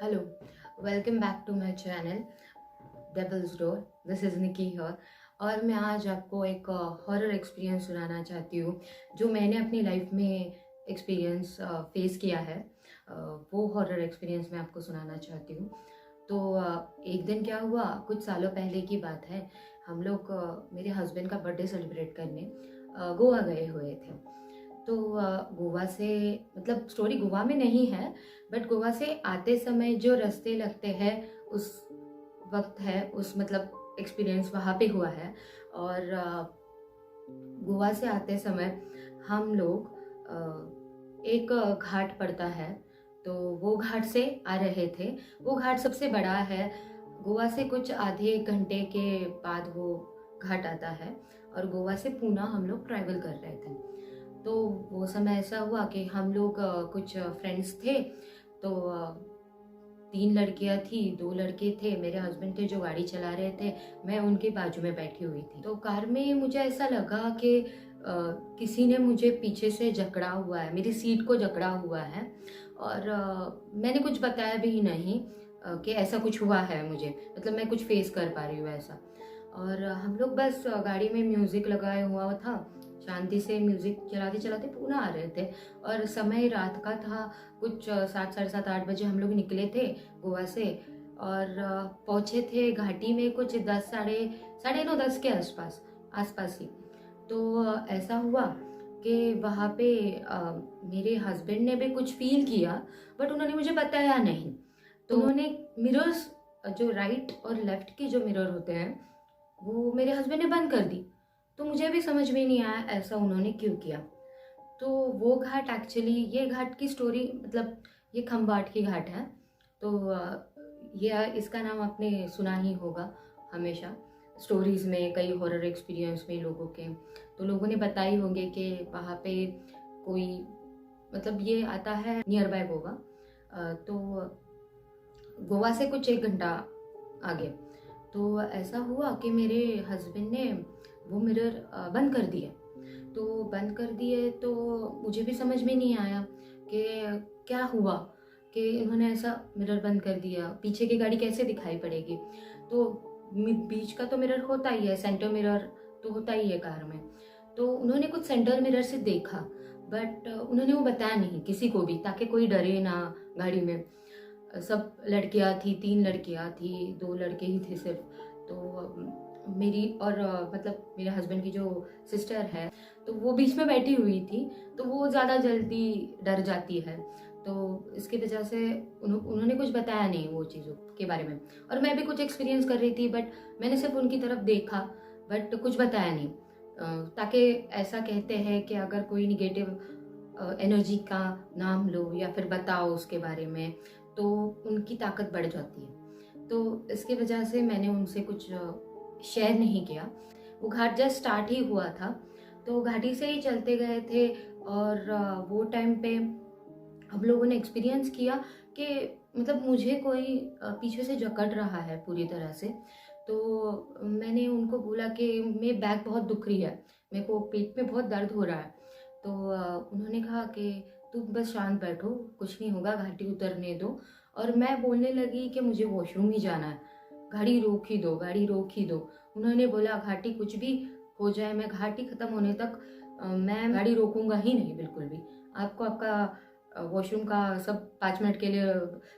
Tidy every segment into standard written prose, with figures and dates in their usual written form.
Hello, welcome back to my channel Devil's Door. This is Nikki here और मैं आज आपको एक हॉरर एक्सपीरियंस सुनाना चाहती हूँ जो मैंने अपनी लाइफ में एक्सपीरियंस फेस किया है। वो हॉरर एक्सपीरियंस मैं आपको सुनाना चाहती हूँ। तो एक दिन क्या हुआ, कुछ सालों पहले की बात है। हम लोग मेरे हस्बैंड का बर्थडे सेलिब्रेट करने गोवा गए हुए थे। तो गोवा से मतलब स्टोरी गोवा में नहीं है, बट गोवा से आते समय जो रास्ते लगते हैं उस वक्त है, उस मतलब एक्सपीरियंस वहाँ पे हुआ है। और गोवा से आते समय हम लोग एक घाट पड़ता है, तो वो घाट से आ रहे थे। वो घाट सबसे बड़ा है, गोवा से कुछ आधे घंटे के बाद वो घाट आता है। और गोवा से पूना हम लोग ट्रैवल कर रहे थे। तो वो समय ऐसा हुआ कि हम लोग कुछ फ्रेंड्स थे। तो 3 लड़कियां थी, 2 लड़के थे। मेरे हस्बैंड थे जो गाड़ी चला रहे थे, मैं उनके बाजू में बैठी हुई थी। तो कार में मुझे ऐसा लगा कि किसी ने मुझे पीछे से जकड़ा हुआ है, मेरी सीट को जकड़ा हुआ है। और मैंने कुछ बताया भी नहीं कि ऐसा कुछ हुआ है मुझे, मतलब मैं कुछ फेस कर पा रही हूँ ऐसा। और हम लोग बस गाड़ी में म्यूज़िक लगाया हुआ था, शांति से म्यूज़िक चलाते चलाते पूना आ रहे थे। और समय रात का था, कुछ 7 साढ़े 7 8 बजे हम लोग निकले थे गोवा से। और पहुँचे थे घाटी में कुछ 10 साढ़े 9 10 के आसपास ही। तो ऐसा हुआ कि वहाँ पे मेरे हस्बैंड ने भी कुछ फील किया, बट उन्होंने मुझे बताया नहीं। तो उन्होंने मिरर्स, जो राइट और लेफ्ट के जो मिरर होते हैं, वो मेरे हस्बैंड ने बंद कर दी। तो मुझे भी समझ में नहीं आया ऐसा उन्होंने क्यों किया। तो वो घाट एक्चुअली, ये घाट की स्टोरी मतलब ये खम्बाट की घाट है। तो ये इसका नाम आपने सुना ही होगा हमेशा स्टोरीज़ में, कई हॉरर एक्सपीरियंस में लोगों के। तो लोगों ने बताई होंगे कि वहाँ पे कोई मतलब ये आता है नियर बाय गोवा। तो गोवा से कुछ 1 घंटा आगे। तो ऐसा हुआ कि मेरे हस्बैंड ने वो मिरर बंद कर दिए। तो बंद कर दिए तो मुझे भी समझ में नहीं आया कि क्या हुआ कि उन्होंने ऐसा मिरर बंद कर दिया, पीछे की गाड़ी कैसे दिखाई पड़ेगी। तो बीच का तो मिरर होता ही है, सेंटर मिरर तो होता ही है कार में। तो उन्होंने कुछ सेंटर मिरर से देखा, बट उन्होंने वो बताया नहीं किसी को भी, ताकि कोई डरे ना गाड़ी में। सब लड़कियां थी, 3 लड़कियां थी, 2 लड़के ही थे सिर्फ। तो मेरी और मतलब मेरे हस्बैंड की जो सिस्टर है, तो वो बीच में बैठी हुई थी। तो वो ज़्यादा जल्दी डर जाती है, तो इसकी वजह से उन्होंने कुछ बताया नहीं वो चीज़ों के बारे में। और मैं भी कुछ एक्सपीरियंस कर रही थी, बट मैंने सिर्फ उनकी तरफ देखा, बट कुछ बताया नहीं। ताकि ऐसा कहते हैं कि अगर कोई निगेटिव एनर्जी का नाम लो या फिर बताओ उसके बारे में, तो उनकी ताकत बढ़ जाती है। तो इसकी वजह से मैंने उनसे कुछ शेयर नहीं किया। वो घाट जस्ट स्टार्ट ही हुआ था, तो घाटी से ही चलते गए थे। और वो टाइम पे हम लोगों ने एक्सपीरियंस किया कि मतलब मुझे कोई पीछे से जकड़ रहा है पूरी तरह से। तो मैंने उनको बोला कि मेरी बैक बहुत दुख रही है, मेरे को पेट में बहुत दर्द हो रहा है। तो उन्होंने कहा कि तुम बस शांत बैठो, कुछ नहीं होगा, घाटी उतरने दो। और मैं बोलने लगी कि मुझे वॉशरूम ही जाना है, गाड़ी रोक ही दो, गाड़ी रोक ही दो। उन्होंने बोला घाटी कुछ भी हो जाए, मैं घाटी ख़त्म होने तक मैं गाड़ी रोकूंगा ही नहीं बिल्कुल भी। आपको आपका वॉशरूम का सब 5 मिनट के लिए,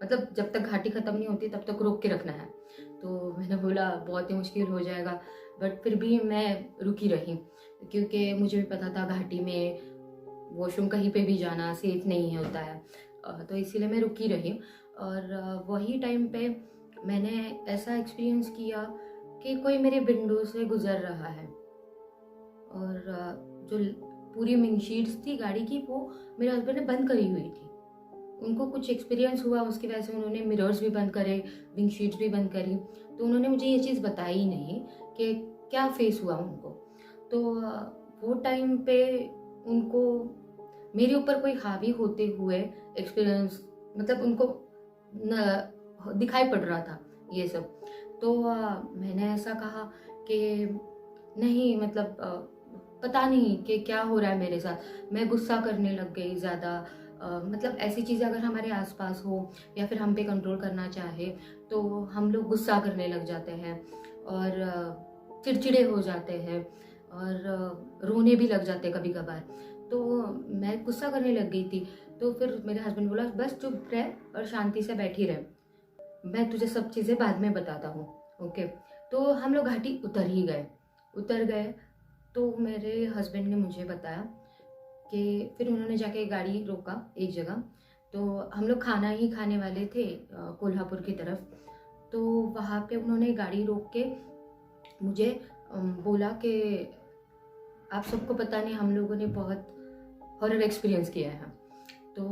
मतलब जब तक घाटी ख़त्म नहीं होती तब तक रोक के रखना है। तो मैंने बोला बहुत ही मुश्किल हो जाएगा, बट फिर भी मैं रुकी रही, क्योंकि मुझे भी पता था घाटी में वॉशरूम कहीं पे भी जाना सेफ नहीं होता है। तो इसीलिए मैं रुकी रही। और वही टाइम पे मैंने ऐसा एक्सपीरियंस किया कि कोई मेरे विंडो से गुजर रहा है। और जो पूरी विंडशीट्स थी गाड़ी की, वो मेरे हस्बैंड ने बंद करी हुई थी। उनको कुछ एक्सपीरियंस हुआ, उसकी वजह से उन्होंने मिरर्स भी बंद करे, विंडशीट्स भी बंद करी। तो उन्होंने मुझे ये चीज़ बताई ही नहीं कि क्या फेस हुआ उनको। तो वो टाइम पे उनको मेरे ऊपर कोई हावी होते हुए एक्सपीरियंस, मतलब उनको दिखाई पड़ रहा था ये सब। तो मैंने ऐसा कहा कि नहीं, मतलब पता नहीं कि क्या हो रहा है मेरे साथ। मैं गुस्सा करने लग गई ज़्यादा, मतलब ऐसी चीज़ें अगर हमारे आसपास हो या फिर हम पे कंट्रोल करना चाहे तो हम लोग गुस्सा करने लग जाते हैं और चिड़चिड़े हो जाते हैं और रोने भी लग जाते हैं कभी कभार। तो मैं गुस्सा करने लग गई थी। तो फिर मेरे हस्बैंड बोला बस चुप रह और शांति से बैठी रह, मैं तुझे सब चीज़ें बाद में बताता हूँ। ओके। तो हम लोग घाटी उतर गए। तो मेरे हस्बैंड ने मुझे बताया कि फिर उन्होंने जाके गाड़ी रोका एक जगह। तो हम लोग खाना ही खाने वाले थे कोल्हापुर की तरफ। तो वहाँ पे उन्होंने गाड़ी रोक के मुझे बोला कि आप सबको पता नहीं, हम लोगों ने बहुत हॉरर एक्सपीरियंस किया है। तो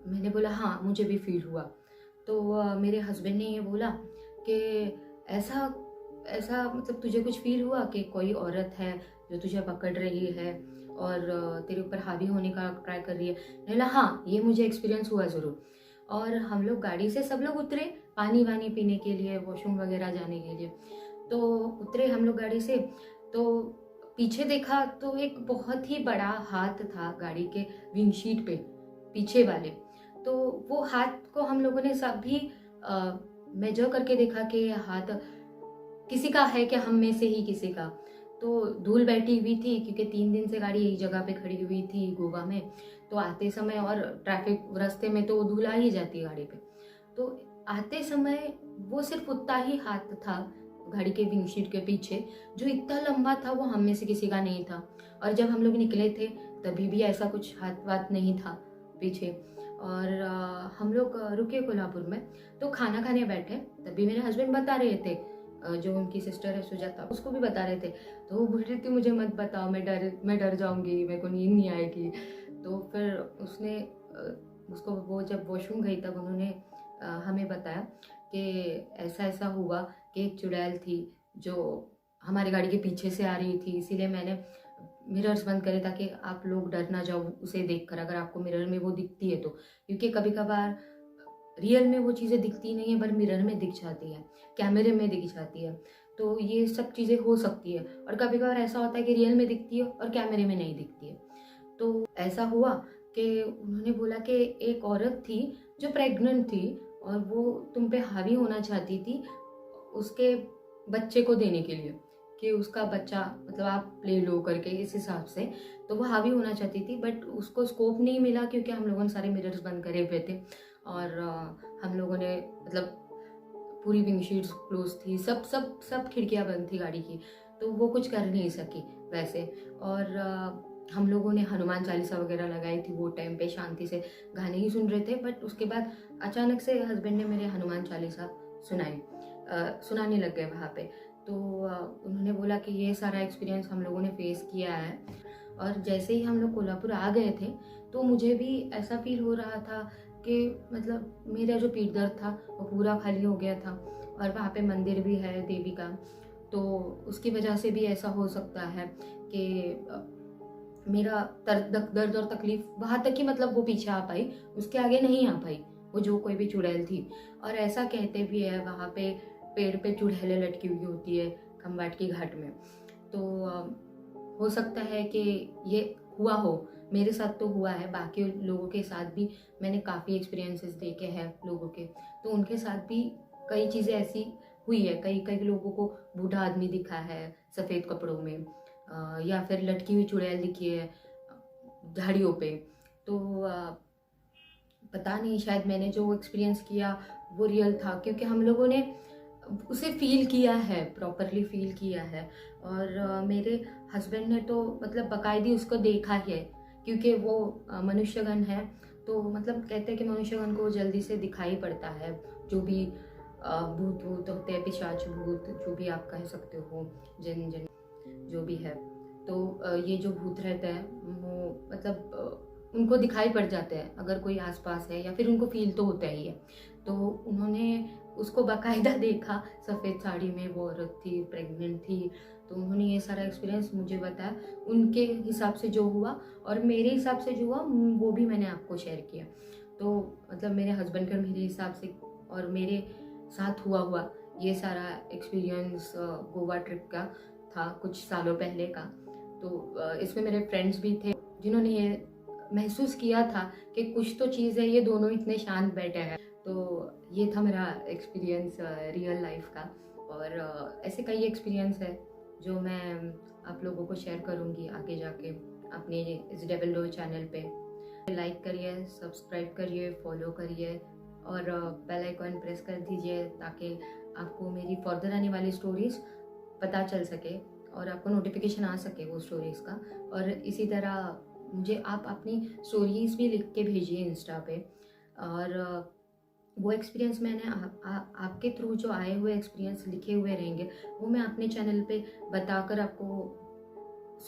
मैंने बोला हाँ मुझे भी फील हुआ। तो मेरे हस्बैंड ने ये बोला कि ऐसा ऐसा मतलब तुझे कुछ फील हुआ कि कोई औरत है जो तुझे पकड़ रही है और तेरे ऊपर हावी होने का ट्राई कर रही है? मैंने बोला हाँ ये मुझे एक्सपीरियंस हुआ ज़रूर। और हम लोग गाड़ी से सब लोग उतरे पानी वानी पीने के लिए, वॉशरूम वगैरह जाने के लिए। तो उतरे हम लोग गाड़ी से। तो पीछे देखा तो एक बहुत ही बड़ा हाथ था गाड़ी के विंडशीट पे पीछे वाले। तो वो हाथ को हम लोगों ने सब भी मेजर करके देखा कि ये हाथ किसी का है क्या, हम में से ही किसी का। तो धूल बैठी हुई थी क्योंकि 3 दिन से गाड़ी एक जगह पे खड़ी हुई थी गोवा में। तो आते समय और ट्रैफिक रास्ते में तो धूल आ ही जाती है गाड़ी पे। तो आते समय वो सिर्फ उतना ही हाथ था गाड़ी के विंडशीट के पीछे, जो इतना लंबा था वो हम में से किसी का नहीं था। और जब हम लोग निकले थे तभी भी ऐसा कुछ हाथ वाथ नहीं था पीछे। और हम लोग रुके कोल्हापुर में। तो खाना खाने बैठे तभी मेरे हस्बैंड बता रहे थे, जो उनकी सिस्टर है सुजाता उसको भी बता रहे थे। तो वो बोल रही थी मुझे मत बताओ, मैं डर जाऊंगी, मेरे को नींद नहीं आएगी। तो फिर उसने उसको वो जब वॉशरूम गई तब उन्होंने हमें बताया कि ऐसा ऐसा हुआ कि एक चुड़ैल थी जो हमारी गाड़ी के पीछे से आ रही थी। इसीलिए मैंने मिरर्स बंद करे ताकि आप लोग डर ना जाओ उसे देखकर, अगर आपको मिरर में वो दिखती है तो। क्योंकि कभी कभार रियल में वो चीज़ें दिखती नहीं है पर मिरर में दिख जाती है, कैमरे में दिख जाती है। तो ये सब चीज़ें हो सकती है। और कभी कभार ऐसा होता है कि रियल में दिखती है और कैमरे में नहीं दिखती है। तो ऐसा हुआ कि उन्होंने बोला कि एक औरत थी जो प्रेग्नेंट थी और वो तुम पे हावी होना चाहती थी उसके बच्चे को देने के लिए, कि उसका बच्चा मतलब आप ले लो करके इस हिसाब से। तो वो हावी होना चाहती थी बट उसको स्कोप नहीं मिला क्योंकि हम लोगों ने सारे मिरर्स बंद करे हुए थे और हम लोगों ने मतलब पूरी विंडशीट्स क्लोज थी, सब खिड़कियां बंद थी गाड़ी की। तो वो कुछ कर नहीं सकी वैसे। और हम लोगों ने हनुमान चालीसा वगैरह लगाई थी वो टाइम पे, शांति से गाने ही सुन रहे थे। बट उसके बाद अचानक से हस्बैंड ने मेरे हनुमान चालीसा सुनाने लग गए वहाँ पे। तो उन्होंने बोला कि ये सारा एक्सपीरियंस हम लोगों ने फेस किया है। और जैसे ही हम लोग कोल्हापुर आ गए थे तो मुझे भी ऐसा फील हो रहा था कि मतलब मेरा जो पीठ दर्द था वो पूरा खाली हो गया था। और वहाँ पे मंदिर भी है देवी का, तो उसकी वजह से भी ऐसा हो सकता है कि मेरा दर्द और तकलीफ वहाँ तक ही मतलब वो पीछे आ पाई, उसके आगे नहीं आ पाई वो जो कोई भी चुड़ैल थी। और ऐसा कहते भी है वहाँ पे पेड़ पे चुड़ैलें लटकी हुई होती है खम्बाट की घाट में। तो हो सकता है कि ये हुआ हो, मेरे साथ तो हुआ है, बाकी लोगों के साथ भी मैंने काफ़ी एक्सपीरियंसेस देखे हैं लोगों के। तो उनके साथ भी कई चीज़ें ऐसी हुई है। कई कई लोगों को बूढ़ा आदमी दिखा है सफ़ेद कपड़ों में, या फिर लटकी हुई चुड़ैल दिखी है झाड़ियों पे। तो पता नहीं, शायद मैंने जो एक्सपीरियंस किया वो रियल था क्योंकि हम लोगों ने उसे फील किया है, प्रॉपरली फील किया है। और मेरे हस्बैंड ने तो मतलब बाकायदी उसको देखा है क्योंकि वो मनुष्यगण है। तो मतलब कहते हैं कि मनुष्यगण को जल्दी से दिखाई पड़ता है, जो भी भूत भूत होते हैं, पिशाच भूत जो भी आप कह सकते हो, जिन जिन जो भी है। तो ये जो भूत रहते हैं वो मतलब उनको दिखाई पड़ जाते हैं अगर कोई आसपास है, या फिर उनको फील तो होता ही है। तो उन्होंने उसको बाकायदा देखा, सफ़ेद साड़ी में वो औरत थी, प्रेग्नेंट थी। तो उन्होंने ये सारा एक्सपीरियंस मुझे बताया, उनके हिसाब से जो हुआ और मेरे हिसाब से जो हुआ वो भी मैंने आपको शेयर किया। तो मतलब मेरे हस्बैंड का मेरे हिसाब से और मेरे साथ हुआ ये सारा एक्सपीरियंस गोवा ट्रिप का था कुछ सालों पहले का। तो इसमें मेरे फ्रेंड्स भी थे जिन्होंने ये महसूस किया था कि कुछ तो चीज़ है, ये दोनों इतने शांत बैठे हैं। तो ये था मेरा एक्सपीरियंस रियल लाइफ का। और ऐसे कई एक्सपीरियंस है जो मैं आप लोगों को शेयर करूँगी आगे जाके अपने इस डेविल डोर चैनल पे। लाइक करिए, सब्सक्राइब करिए, फॉलो करिए और बेल आइकॉन प्रेस कर दीजिए ताकि आपको मेरी फर्दर आने वाली स्टोरीज़ पता चल सके और आपको नोटिफिकेशन आ सके वो स्टोरीज़ का। और इसी तरह मुझे आप अपनी स्टोरीज़ भी लिख के भेजिए इंस्टा पे। और वो एक्सपीरियंस मैंने आपके थ्रू जो आए हुए एक्सपीरियंस लिखे हुए रहेंगे वो मैं अपने चैनल पे बताकर आपको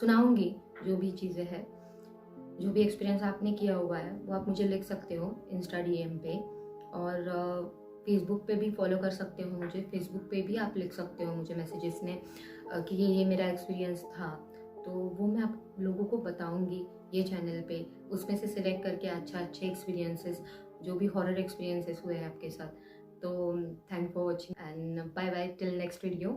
सुनाऊंगी। जो भी चीज़ें हैं, जो भी एक्सपीरियंस आपने किया हुआ है वो आप मुझे लिख सकते हो इंस्टा डीएम पे। और फेसबुक पे भी फॉलो कर सकते हो मुझे। फेसबुक पे भी आप लिख सकते हो मुझे मैसेजेस में कि ये मेरा एक्सपीरियंस था। तो वो मैं आप लोगों को बताऊंगी ये चैनल पे, उसमें से सिलेक्ट करके अच्छे एक्सपीरियंसेस जो भी हॉरर एक्सपीरियंसेस हुए हैं आपके साथ। तो thank for watching and bye bye till next video.